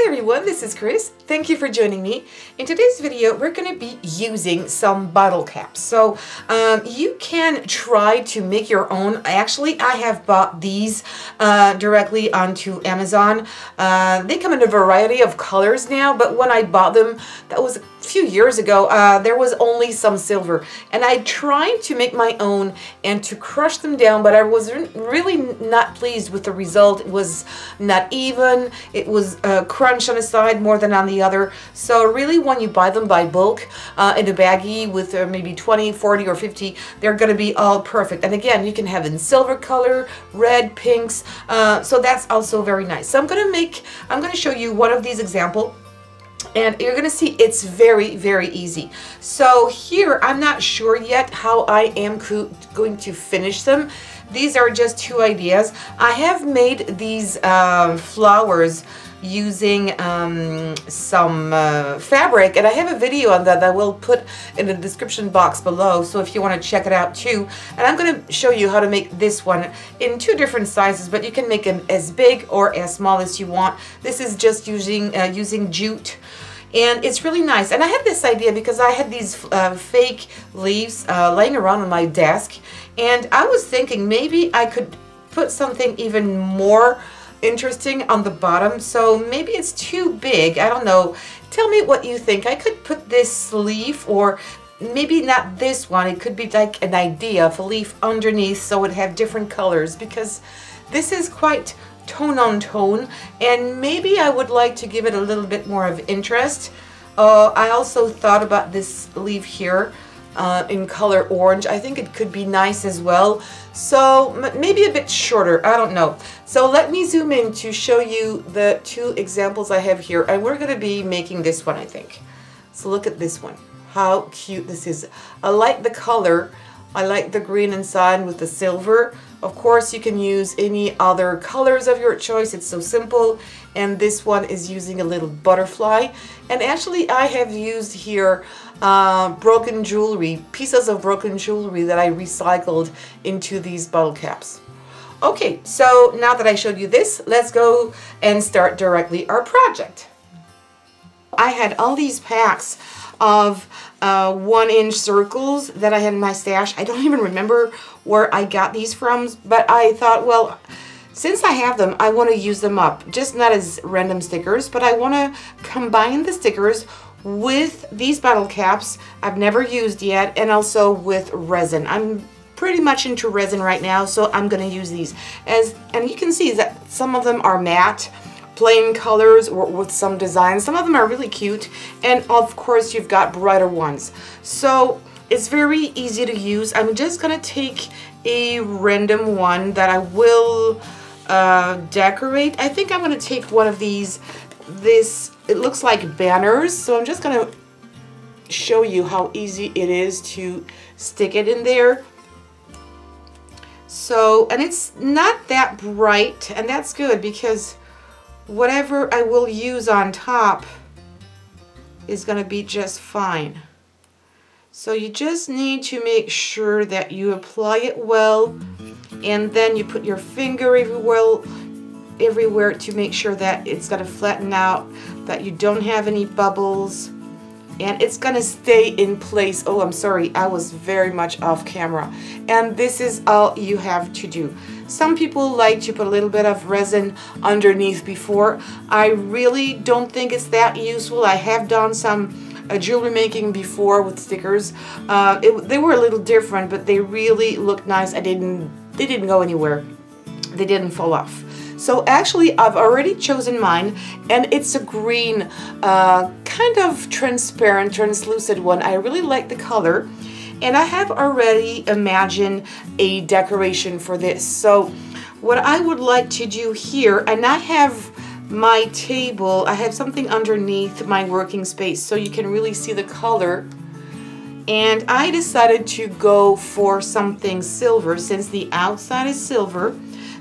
Hi everyone, this is Chris. Thank you for joining me. In today's video, we're going to be using some bottle caps. So you can try to make your own. Actually, I have bought these directly onto Amazon. They come in a variety of colors now, but when I bought them, that was a few years ago, there was only some silver. And I tried to make my own and to crush them down, but I was really not pleased with the result. It was not even. It was crunch on a side more than on the other. So really, when you buy them by bulk in a baggie with maybe 20, 40, or 50, they're going to be all perfect. And again, you can have in silver color, red, pinks. So that's also very nice. So I'm going to show you one of these examples. And you're going to see it's very, very easy. So here, I'm not sure yet how I am going to finish them. These are just two ideas. I have made these flowers using some fabric, and I have a video on that I will put in the description box below, so if you want to check it out too. And I'm going to show you how to make this one in two different sizes, but you can make them as big or as small as you want. This is just using jute. And it's really nice. And I had this idea because I had these fake leaves laying around on my desk. And I was thinking maybe I could put something even more interesting on the bottom. So maybe it's too big. I don't know. Tell me what you think. I could put this leaf, or maybe not this one. It could be like an idea of a leaf underneath so it have different colors, because this is quite tone on tone, and maybe I would like to give it a little bit more of interest. I also thought about this leaf here in color orange. I think it could be nice as well. So maybe a bit shorter, I don't know. So let me zoom in to show you the two examples I have here, and we're going to be making this one, I think. So look at this one. How cute this is. I like the color. I like the green inside with the silver. Of course, you can use any other colors of your choice. It's so simple. And this one is using a little butterfly. And actually, I have used here broken jewelry, pieces of broken jewelry that I recycled into these bottle caps. Okay, so now that I showed you this, let's go and start directly our project. I had all these packs of 1-inch circles that I had in my stash. I don't even remember where I got these from, but I thought, well, since I have them, I want to use them up. Just not as random stickers, but I want to combine the stickers with these bottle caps I've never used yet, and also with resin. I'm pretty much into resin right now, so I'm going to use these. And you can see that some of them are matte, plain colors, or with some designs. Some of them are really cute, and of course you've got brighter ones. So it's very easy to use. I'm just gonna take a random one that I will decorate. I think I'm gonna take one of these. It looks like banners, so I'm just gonna show you how easy it is to stick it in there. So, and it's not that bright, and that's good, because whatever I will use on top is going to be just fine. So you just need to make sure that you apply it well, and then you put your finger everywhere to make sure that it's going to flatten out, that you don't have any bubbles, and it's going to stay in place. Oh, I'm sorry, I was very much off camera. And this is all you have to do. Some people like to put a little bit of resin underneath before. I really don't think it's that useful. I have done some jewelry making before with stickers. They were a little different, but they really looked nice. They didn't go anywhere. They didn't fall off. So actually, I've already chosen mine, and it's a green, kind of transparent, translucent one. I really like the color. And I have already imagined a decoration for this. So what I would like to do here, and I have my table, I have something underneath my working space so you can really see the color. And I decided to go for something silver since the outside is silver.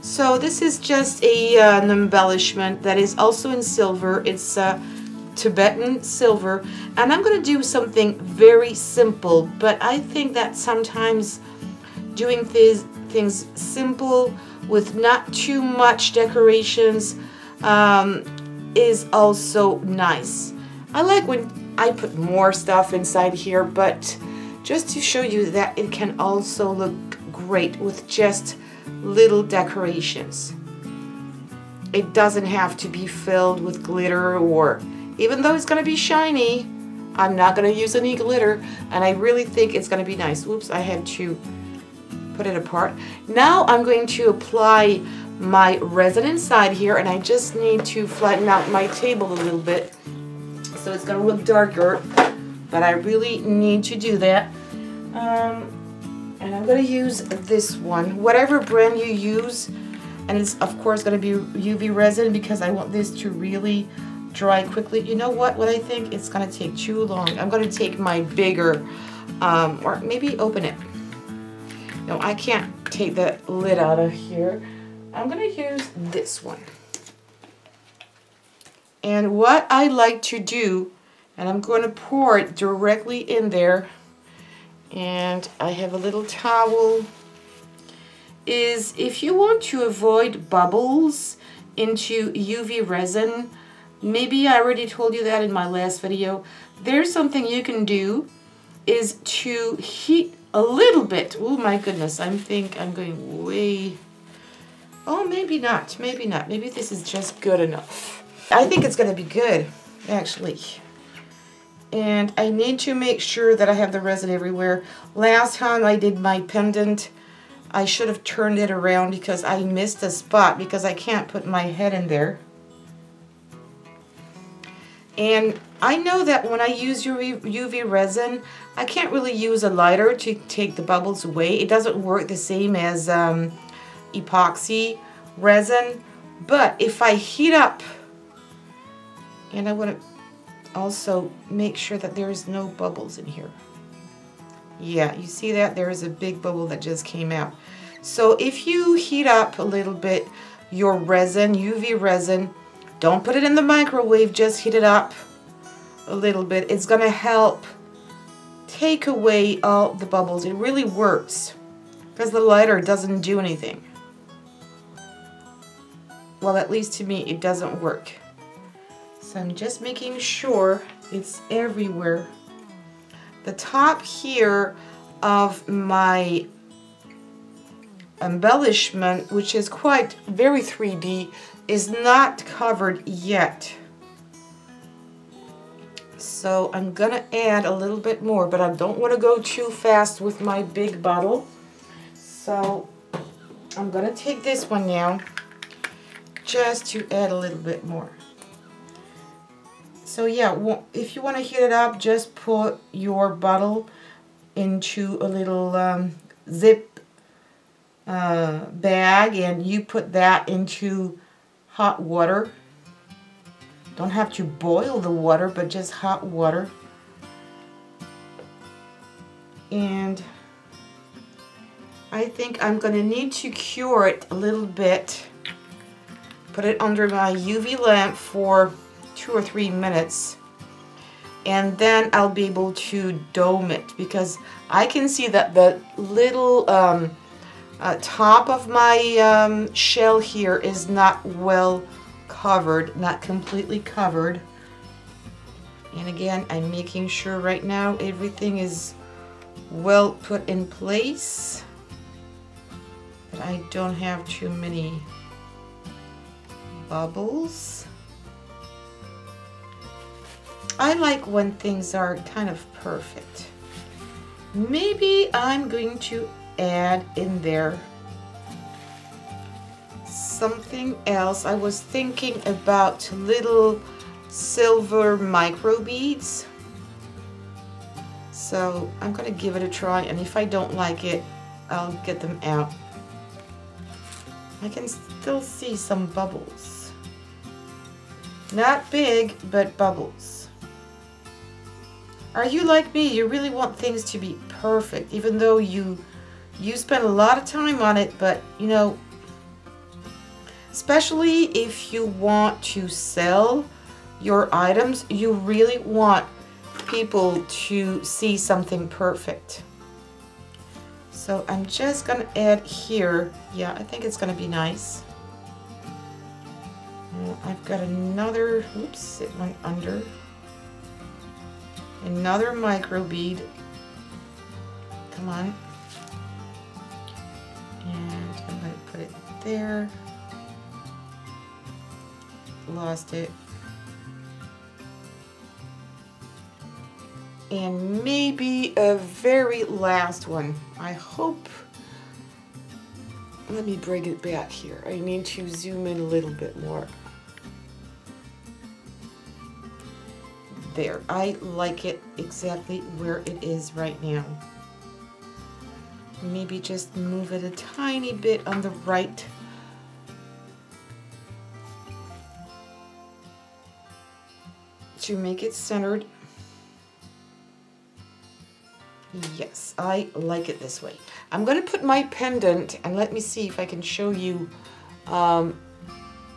So this is just an embellishment that is also in silver. It's Tibetan silver, and I'm going to do something very simple, but I think that sometimes doing things simple with not too much decorations is also nice. I like when I put more stuff inside here, but just to show you that it can also look great with just little decorations. It doesn't have to be filled with glitter, or even though it's going to be shiny, I'm not going to use any glitter, and I really think it's going to be nice. Whoops, I had to put it apart. Now I'm going to apply my resin inside here, and I just need to flatten out my table a little bit so it's going to look darker, but I really need to do that. And I'm going to use this one, whatever brand you use, and it's of course going to be UV resin because I want this to really dry quickly. You know what I think? It's going to take too long. I'm going to take my bigger, or maybe open it. No, I can't take the lid out of here. I'm going to use this one. And what I like to do, and I'm going to pour it directly in there, and I have a little towel, is if you want to avoid bubbles into UV resin, maybe I already told you that in my last video, there's something you can do is to heat a little bit. Oh my goodness, I think I'm going way, oh maybe not, maybe not. Maybe this is just good enough. I think it's going to be good, actually. And I need to make sure that I have the resin everywhere. Last time I did my pendant, I should have turned it around because I missed a spot because I can't put my head in there. And I know that when I use UV resin, I can't really use a lighter to take the bubbles away. It doesn't work the same as epoxy resin. But if I heat up, and I want to also make sure that there is no bubbles in here. Yeah, you see that? There is a big bubble that just came out. So if you heat up a little bit your resin, UV resin, don't put it in the microwave, just heat it up a little bit. It's going to help take away all the bubbles. It really works because the lighter doesn't do anything. Well, at least to me, it doesn't work. So I'm just making sure it's everywhere. The top here of my embellishment, which is quite very 3D, is not covered yet. So I'm gonna add a little bit more, but I don't want to go too fast with my big bottle. So I'm gonna take this one now just to add a little bit more. So yeah, if you want to heat it up, just put your bottle into a little zip bag, and you put that into hot water. Don't have to boil the water, but just hot water. And I think I'm going to need to cure it a little bit. Put it under my UV lamp for 2 or 3 minutes, and then I'll be able to dome it, because I can see that the little top of my shell here is not well covered, not completely covered. And again, I'm making sure right now everything is well put in place, that I don't have too many bubbles. I like when things are kind of perfect. Maybe I'm going to add in there something else. I was thinking about little silver micro beads. So I'm going to give it a try, and if I don't like it, I'll get them out. I can still see some bubbles. Not big, but bubbles. Are you like me? You really want things to be perfect, even though you spend a lot of time on it, but you know, especially if you want to sell your items, you really want people to see something perfect. So I'm just gonna add here. Yeah, I think it's gonna be nice. I've got another, oops, it went under. Another micro bead. Come on. And I'm going to put it there. Lost it. And maybe a very last one. I hope. Let me bring it back here. I need to zoom in a little bit more. There. I like it exactly where it is right now. Maybe just move it a tiny bit on the right. To make it centered. Yes, I like it this way. I'm going to put my pendant, and let me see if I can show you.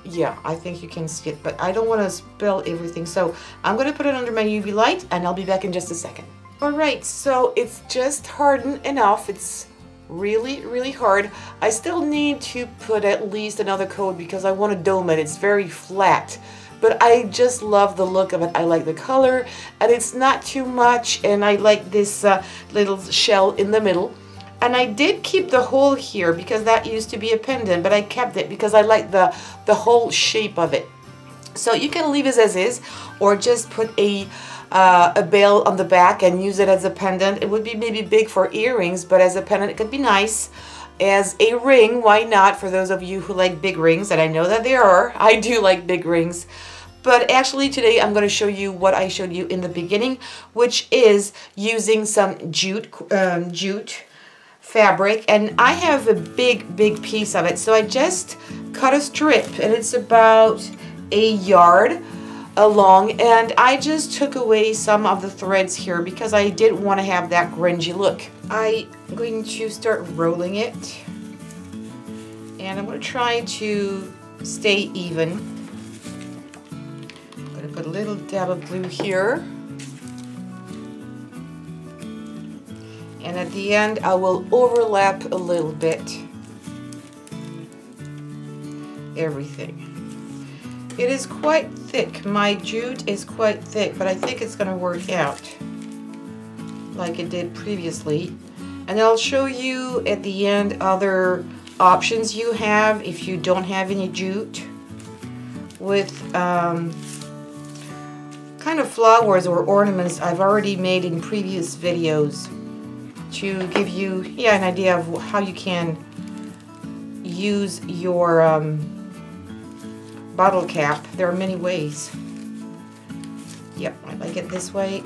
Yeah, I think you can see it, but I don't want to spill everything. So I'm going to put it under my UV light, and I'll be back in just a second. All right, so it's just hardened enough. It's really, really hard. I still need to put at least another coat because I want to dome it. It's very flat. But I just love the look of it. I like the color, and it's not too much, and I like this little shell in the middle. And I did keep the hole here because that used to be a pendant, but I kept it because I like the whole shape of it. So you can leave it as is, or just put a bail on the back and use it as a pendant. It would be maybe big for earrings, but as a pendant it could be nice. As a ring, why not, for those of you who like big rings, and I know that there are. I do like big rings. But actually today I'm going to show you what I showed you in the beginning, which is using some jute fabric. And I have a big piece of it, so I just cut a strip, and it's about a yard along, and I just took away some of the threads here because I didn't want to have that grungy look. I'm going to start rolling it, and I'm going to try to stay even. I'm going to put a little dab of glue here, and at the end I will overlap a little bit everything. It is quite thick. My jute is quite thick, but I think it's going to work out like it did previously. And I'll show you at the end other options you have if you don't have any jute with kind of flowers or ornaments I've already made in previous videos to give you an idea of how you can use your bottle cap. There are many ways. Yep, I like it this way.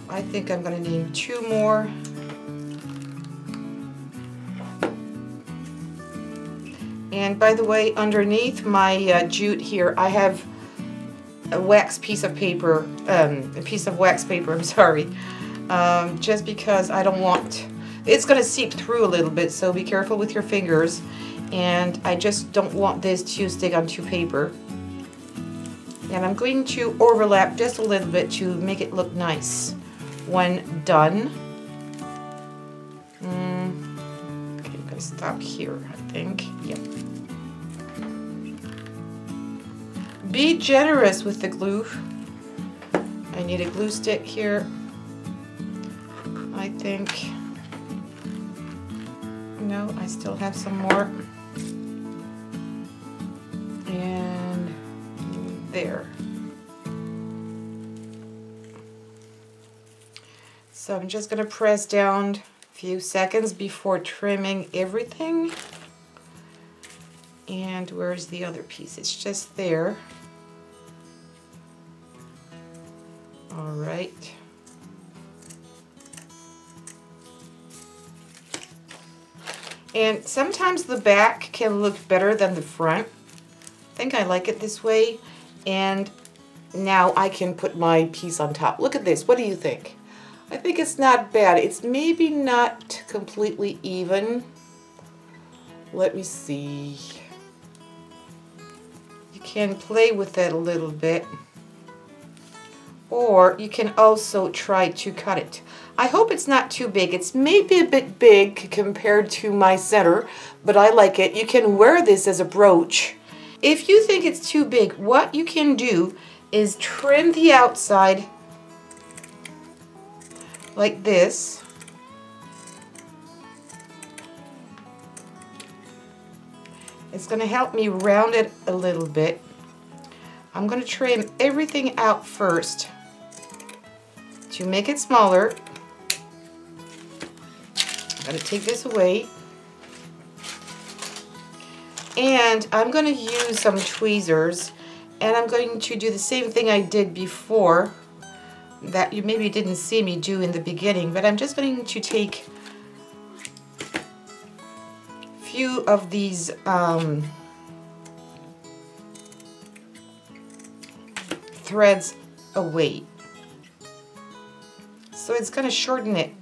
I think I'm going to need 2 more. And by the way, underneath my jute here, I have a wax piece of paper, a piece of wax paper, I'm sorry. Just because I don't want, it's going to seep through a little bit, so be careful with your fingers, and I just don't want this to stick onto paper. And I'm going to overlap just a little bit to make it look nice when done. Okay, I'm going to stop here, I think. Yep. Be generous with the glue. I need a glue stick here. I think, no, I still have some more, and there. So I'm just going to press down a few seconds before trimming everything. And where's the other piece? It's just there. All right. And sometimes the back can look better than the front. I think I like it this way. And now I can put my piece on top. Look at this. What do you think? I think it's not bad. It's maybe not completely even. Let me see. You can play with it a little bit. or you can also try to cut it. I hope it's not too big. It's maybe a bit big compared to my center, but I like it. You can wear this as a brooch. If you think it's too big, what you can do is trim the outside like this. It's going to help me round it a little bit. I'm going to trim everything out first to make it smaller. I'm going to take this away. And I'm going to use some tweezers, and I'm going to do the same thing I did before that you maybe didn't see me do in the beginning, but I'm just going to take a few of these threads away. So it's going to shorten it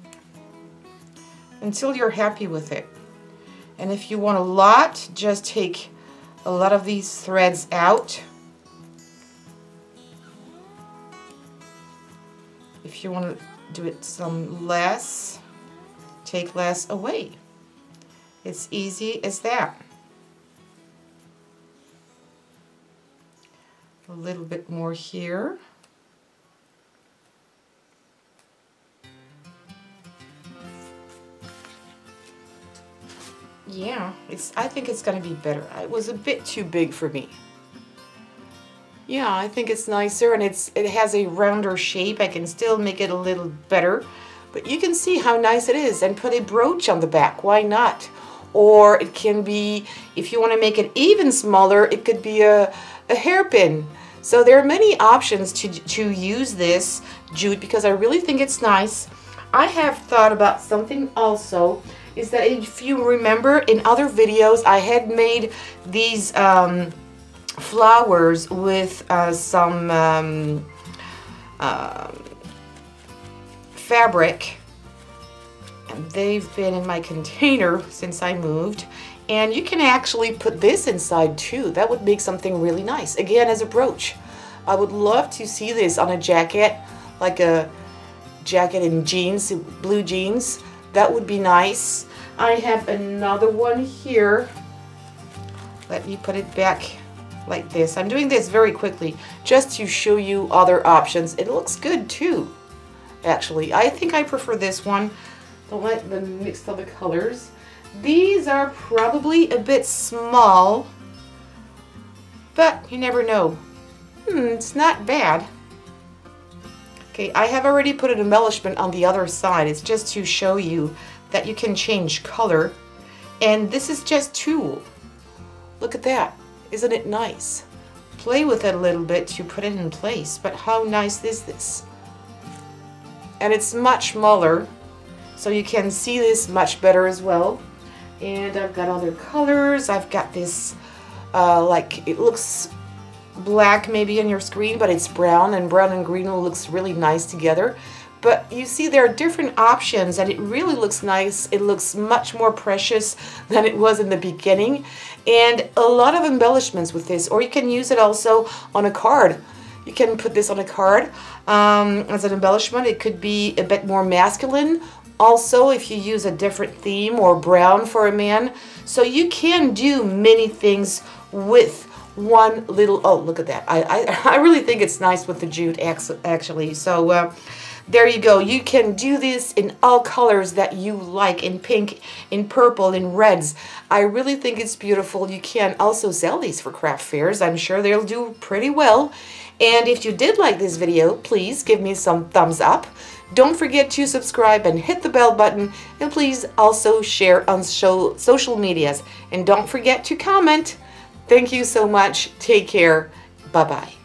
until you're happy with it. And if you want a lot, just take a lot of these threads out. If you want to do it some less, take less away. It's easy as that. A little bit more here. Yeah, I think it's going to be better. It was a bit too big for me. Yeah, I think it's nicer, and it has a rounder shape. I can still make it a little better, but you can see how nice it is, and put a brooch on the back. Why not? Or it can be, if you want to make it even smaller, it could be a hairpin. So there are many options to use this jute, because I really think it's nice. I have thought about something also, is that if you remember in other videos I had made these flowers with some fabric, and they've been in my container since I moved, and you can actually put this inside too. That would make something really nice, again as a brooch. I would love to see this on a jacket, like a jacket in jeans, blue jeans. That would be nice. I have another one here. Let me put it back like this. I'm doing this very quickly just to show you other options. It looks good too, actually. I think I prefer this one. Don't like the mix of the colors. These are probably a bit small, but you never know. It's not bad. Okay, I have already put an embellishment on the other side. It's just to show you that you can change color. And this is just tulle. Look at that. Isn't it nice? Play with it a little bit to put it in place, but how nice is this? And it's much smaller, so you can see this much better as well. And I've got other colors. I've got this, like, it looks black maybe on your screen, but it's brown, and brown and green looks really nice together. But you see there are different options, and it really looks nice. It looks much more precious than it was in the beginning, and a lot of embellishments with this. Or you can use it also on a card. You can put this on a card as an embellishment. It could be a bit more masculine also if you use a different theme, or brown for a man. So you can do many things with one little, oh, look at that. I really think it's nice with the jute, actually. So there you go. You can do this in all colors that you like, in pink, in purple, in reds. I really think it's beautiful. You can also sell these for craft fairs. I'm sure they'll do pretty well. And if you did like this video, please give me some thumbs up. Don't forget to subscribe and hit the bell button, and please also share on social medias. And don't forget to comment. Thank you so much. Take care. Bye-bye.